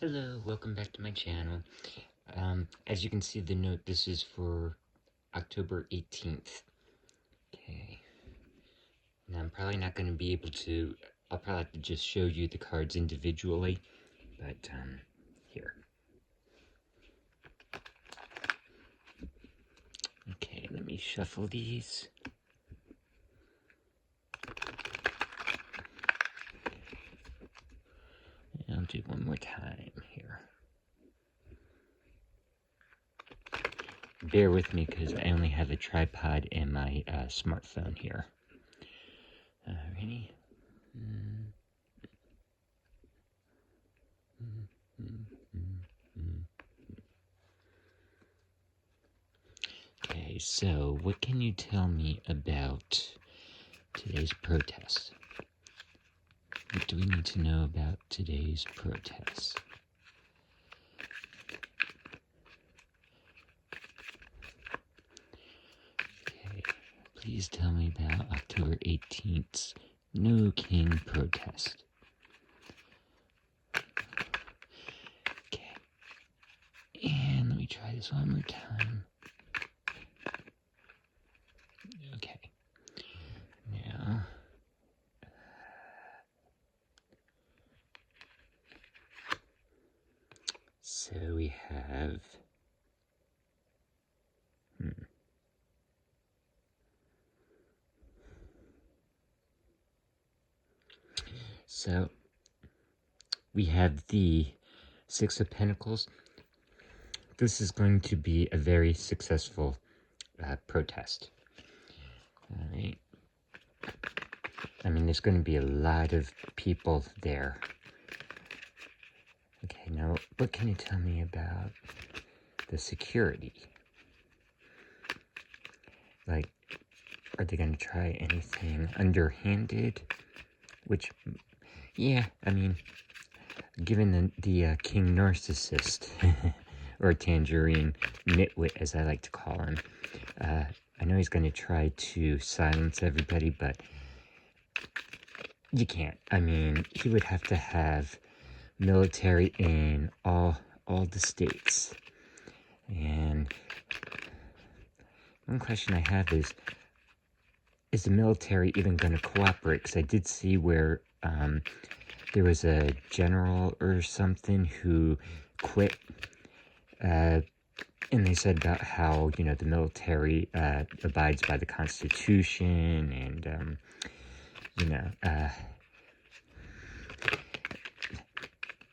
Hello, welcome back to my channel. As you can see the note, this is for October 18th. Okay. Now I'm probably not going to be able to, I'll probably have to just show you the cards individually, but, here. Okay, let me shuffle these. And I'll do one more time here. Bear with me because I only have a tripod and my smartphone here. Ready? Okay, so what can you tell me about today's protest? What do we need to know about today's protest? Okay, please tell me about October 18th's No King protest. Okay, and let me try this one more time. Okay, now, so we have, so we have the Six of Pentacles. This is going to be a very successful protest. All right. I mean, there's going to be a lot of people there. Okay, now, what can you tell me about the security? Like, are they going to try anything underhanded? Which, yeah, I mean, given the King Narcissist, or Tangerine Nitwit, as I like to call him, I know he's going to try to silence everybody, but you can't. I mean, he would have to have military in all the states. And one question I have is the military even going to cooperate? Because I did see where there was a general or something who quit, and they said about how, you know, the military abides by the Constitution, and, you know,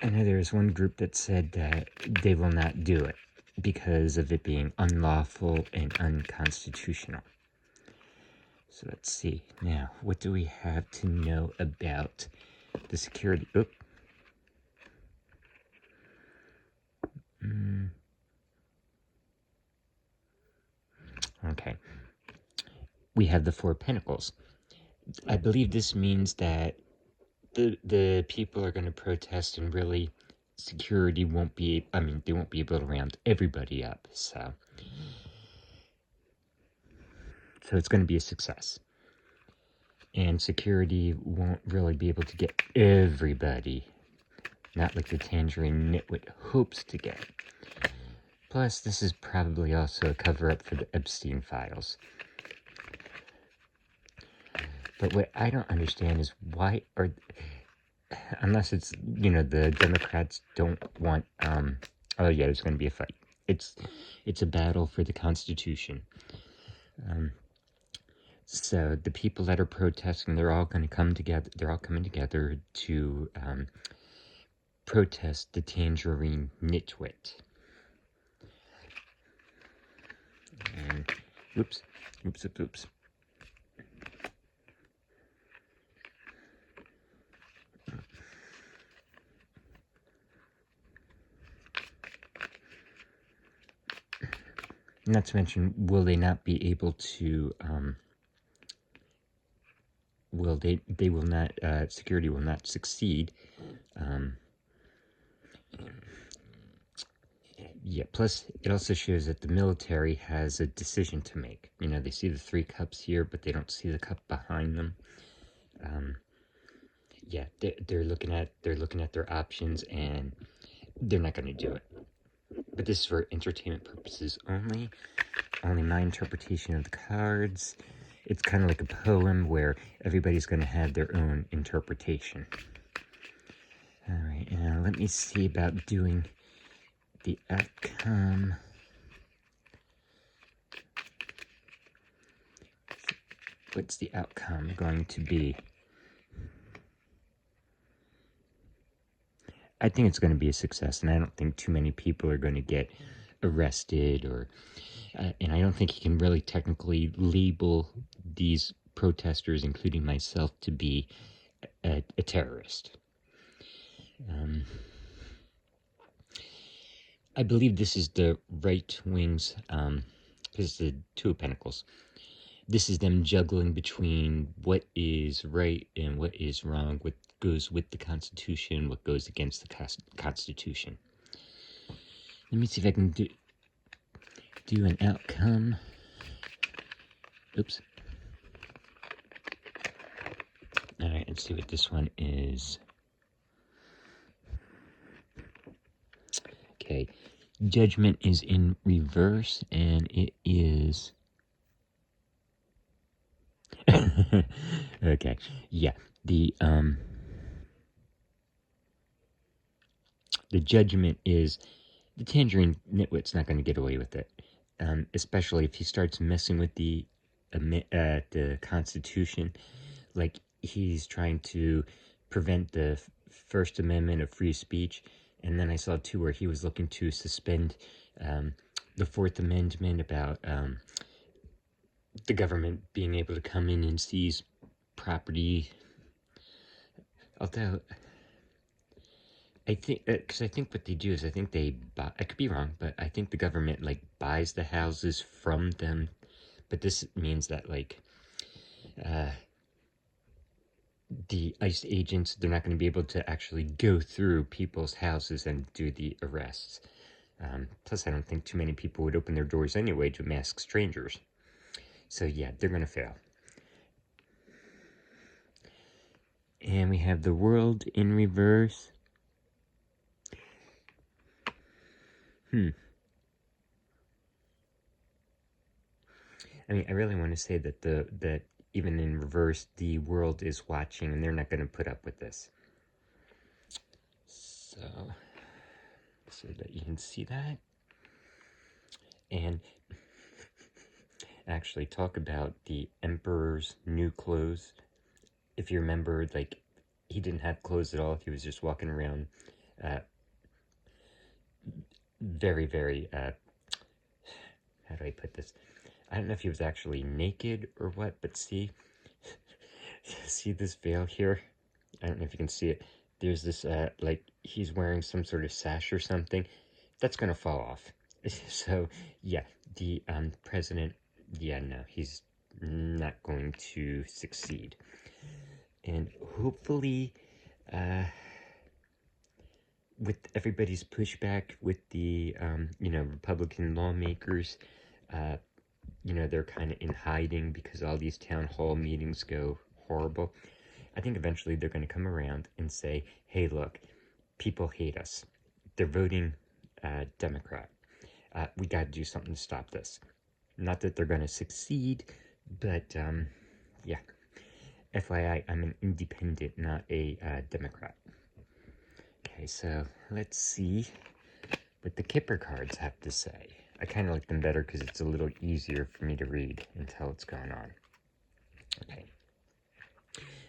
I know there was one group that said that they will not do it because of it being unlawful and unconstitutional. So let's see. Now, what do we have to know about the security? Oop. Okay. We have the Four of Pentacles. I believe this means that the people are going to protest, and really security won't be, I mean, they won't be able to round everybody up. So it's going to be a success. And security won't really be able to get everybody, not like the Tangerine Nitwit hopes to get. Plus, this is probably also a cover-up for the Epstein files. But what I don't understand is why are, unless it's, you know, the Democrats don't want, oh yeah, there's going to be a fight. It's a battle for the Constitution. So the people that are protesting, they're all going to come together. They're all coming together to protest the Tangerine Nitwit. And oops. Not to mention, will they not be able to, they will not, security will not succeed. Yeah, plus it also shows that the military has a decision to make. You know, they see the three cups here, but they don't see the cup behind them. Yeah, they're looking at their options, and they're not going to do it. But this is for entertainment purposes only. Only my interpretation of the cards. It's kind of like a poem where everybody's going to have their own interpretation. Alright, now let me see about doing the outcome. What's the outcome going to be? I think it's going to be a success, and I don't think too many people are going to get arrested, or and I don't think you can really technically label these protesters, including myself, to be a terrorist. I believe this is the right wing's, this is the Two of Pentacles. This is them juggling between what is right and what is wrong, what goes with the Constitution, what goes against the Constitution. Let me see if I can do an outcome. Oops. Alright, let's see what this one is. Okay, Judgment is in reverse, and it is... Okay, yeah, the Judgment is... The Tangerine Nitwit's not going to get away with it, especially if he starts messing with the Constitution, like he's trying to prevent the First Amendment of free speech. And then I saw too where he was looking to suspend the Fourth Amendment about the government being able to come in and seize property. Although I think, because I think what they do is I think they buy, I could be wrong, but I think the government like buys the houses from them. But this means that like the ICE agents, they're not going to be able to actually go through people's houses and do the arrests. Plus, I don't think too many people would open their doors anyway to masked strangers. So yeah, they're going to fail. And we have the World in reverse. I mean, I really want to say that that even in reverse, the world is watching, and they're not going to put up with this. So that you can see that. And actually talk about the Emperor's new clothes. If you remember, like, he didn't have clothes at all. He was just walking around very, very, how do I put this? I don't know if he was actually naked or what, but see this veil here? I don't know if you can see it. There's this, like, he's wearing some sort of sash or something. That's gonna fall off. So, yeah, the president, yeah, no, he's not going to succeed. And hopefully, with everybody's pushback with the, Republican lawmakers, they're kind of in hiding because all these town hall meetings go horrible. I think eventually they're going to come around and say, hey, look, people hate us. They're voting Democrat. We got to do something to stop this. Not that they're going to succeed, but, yeah. FYI, I'm an independent, not a Democrat. Okay, so let's see what the Kipper cards have to say. I kind of like them better because it's a little easier for me to read and tell what's going on. Okay.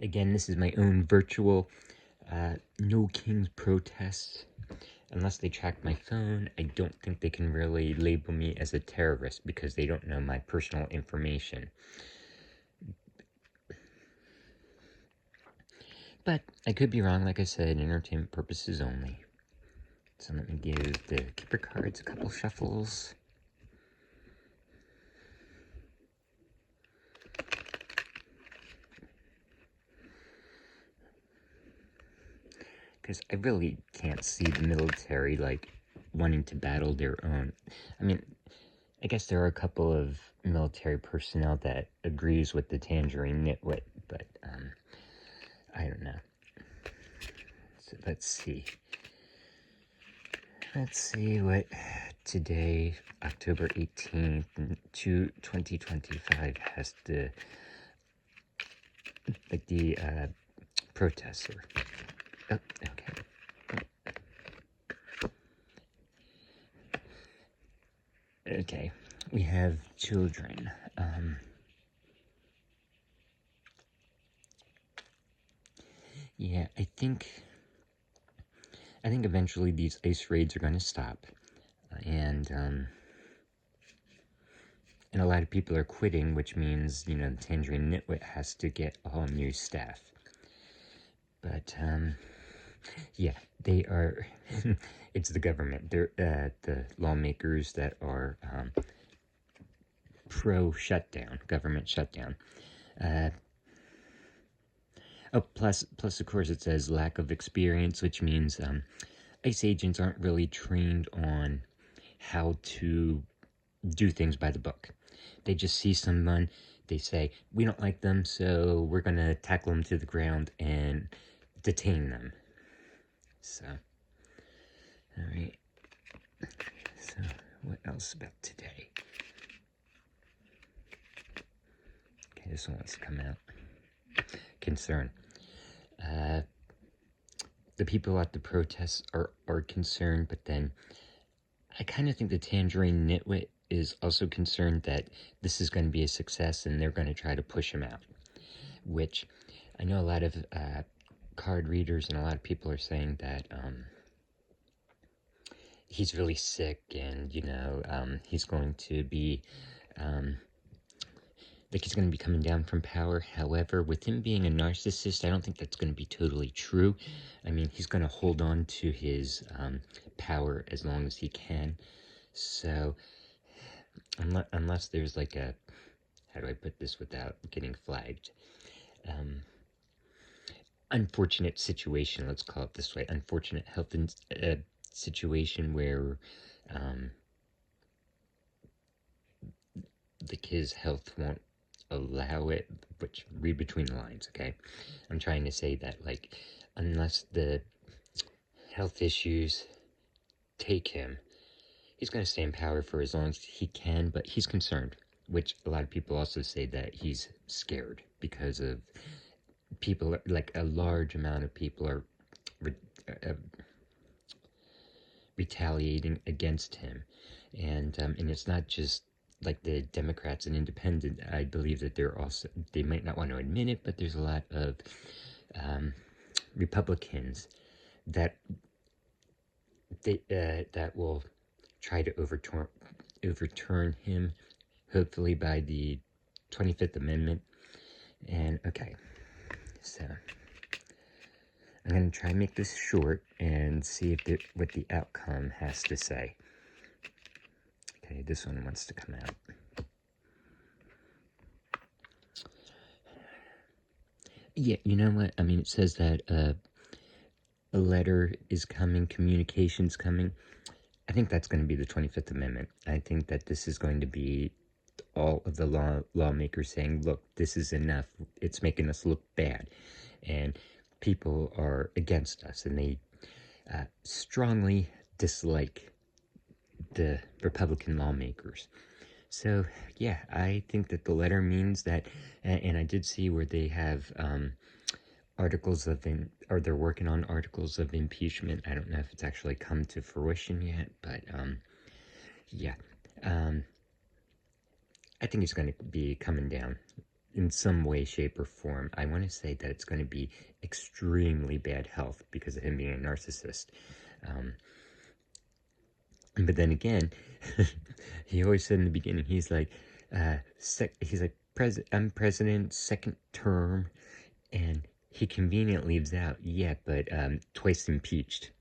Again, this is my own virtual No Kings protest. Unless they track my phone, I don't think they can really label me as a terrorist because they don't know my personal information. But I could be wrong, like I said, entertainment purposes only. So let me give the Kipper cards a couple shuffles. Because I really can't see the military, like, wanting to battle their own. I mean, I guess there are a couple of military personnel that agrees with the Tangerine Nitwit, but, I don't know. So let's see. Let's see what today, October 18th, 2025, has to, like the protester. Oh, okay. Okay, we have children. Yeah, I think eventually these ICE raids are going to stop, and a lot of people are quitting, which means the Tangerine Nitwit has to get all new staff. But yeah, they are. It's the government. They're the lawmakers that are pro shutdown, government shutdown. Oh, plus, of course, it says lack of experience, which means ICE agents aren't really trained on how to do things by the book. They just see someone, they say, we don't like them, so we're going to tackle them to the ground and detain them. So, all right. So, what else about today? Okay, this one wants to come out. Concern. The people at the protests are concerned, but then I kind of think the Tangerine Nitwit is also concerned that this is going to be a success and they're going to try to push him out. Which I know a lot of card readers and a lot of people are saying that he's really sick and, he's going to be, he's going to be coming down from power. However, with him being a narcissist, I don't think that's going to be totally true. I mean, he's going to hold on to his power as long as he can. So, unless there's like a, how do I put this without getting flagged? Unfortunate situation, let's call it this way. Unfortunate health situation where his health won't allow it, which read between the lines, okay? I'm trying to say that, like, unless the health issues take him, he's going to stay in power for as long as he can, but he's concerned, which a lot of people also say that he's scared because of people, like a large amount of people are retaliating against him. And it's not just like the Democrats and Independent. I believe that they might not want to admit it, but there's a lot of Republicans that that will try to overturn him, hopefully by the 25th Amendment. And okay, so I'm going to try and make this short and see if what the outcome has to say. Okay, this one wants to come out. Yeah, you know what? I mean, it says that a letter is coming, communication's coming. I think that's going to be the 25th Amendment. I think that this is going to be all of the lawmakers saying, look, this is enough. It's making us look bad. And people are against us, and they strongly dislike the Republican lawmakers. So, yeah, I think that the letter means that, and I did see where they have articles of, or they're working on articles of impeachment. I don't know if it's actually come to fruition yet, but, yeah. I think it's going to be coming down in some way, shape, or form. I want to say that it's going to be extremely bad health because of him being a narcissist. But then again, he always said in the beginning, he's like, I'm president, second term, and he conveniently leaves out, yeah, but twice impeached.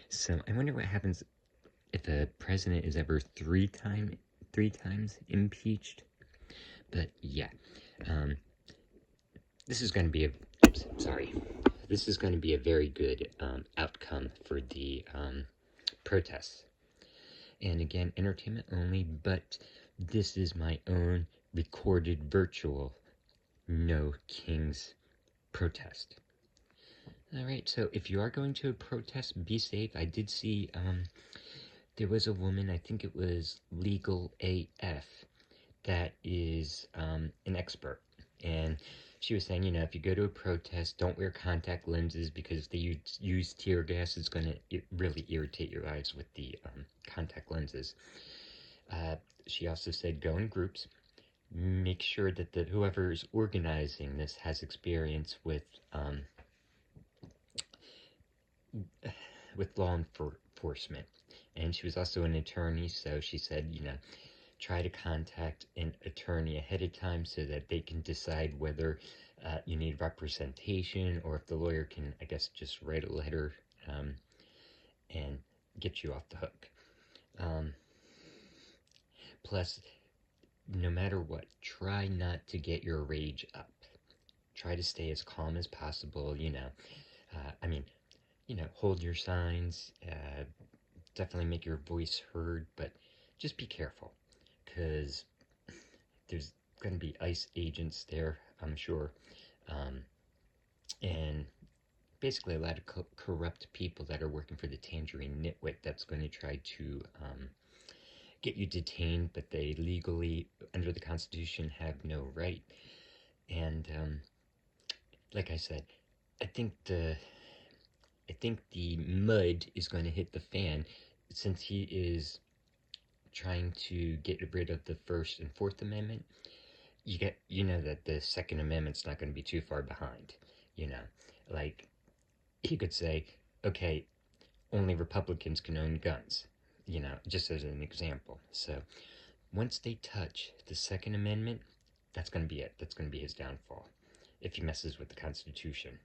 So I wonder what happens if a president is ever three times impeached. But yeah, this is going to be this is going to be a very good outcome for the protests. And again, entertainment only, but this is my own recorded virtual No Kings protest. Alright, so if you are going to a protest, be safe. I did see, there was a woman, I think it was Legal AF, that is an expert. And she was saying, if you go to a protest, don't wear contact lenses because if they use tear gas, it's going to really irritate your eyes with the contact lenses. She also said go in groups. Make sure that whoever is organizing this has experience with law enforcement. And she was also an attorney, so she said, try to contact an attorney ahead of time so that they can decide whether you need representation or if the lawyer can, I guess, just write a letter and get you off the hook. Plus, no matter what, try not to get your rage up. Try to stay as calm as possible, hold your signs, definitely make your voice heard, but just be careful, because there's going to be ICE agents there, I'm sure, and basically a lot of corrupt people that are working for the Tangerine Nitwit that's going to try to get you detained, but they legally, under the Constitution, have no right. And like I said, I think the mud is going to hit the fan since he is trying to get rid of the First and Fourth Amendment. You know that the Second Amendment's not going to be too far behind. Like he could say, okay, only Republicans can own guns. Just as an example. So once they touch the Second Amendment, that's going to be it. That's going to be his downfall if he messes with the Constitution.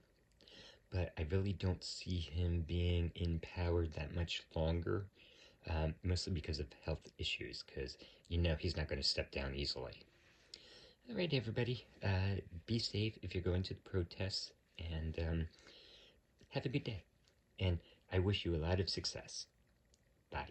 But I really don't see him being in power that much longer, mostly because of health issues, because he's not going to step down easily. All right, everybody, be safe if you're going to the protests, and have a good day. And I wish you a lot of success. Bye.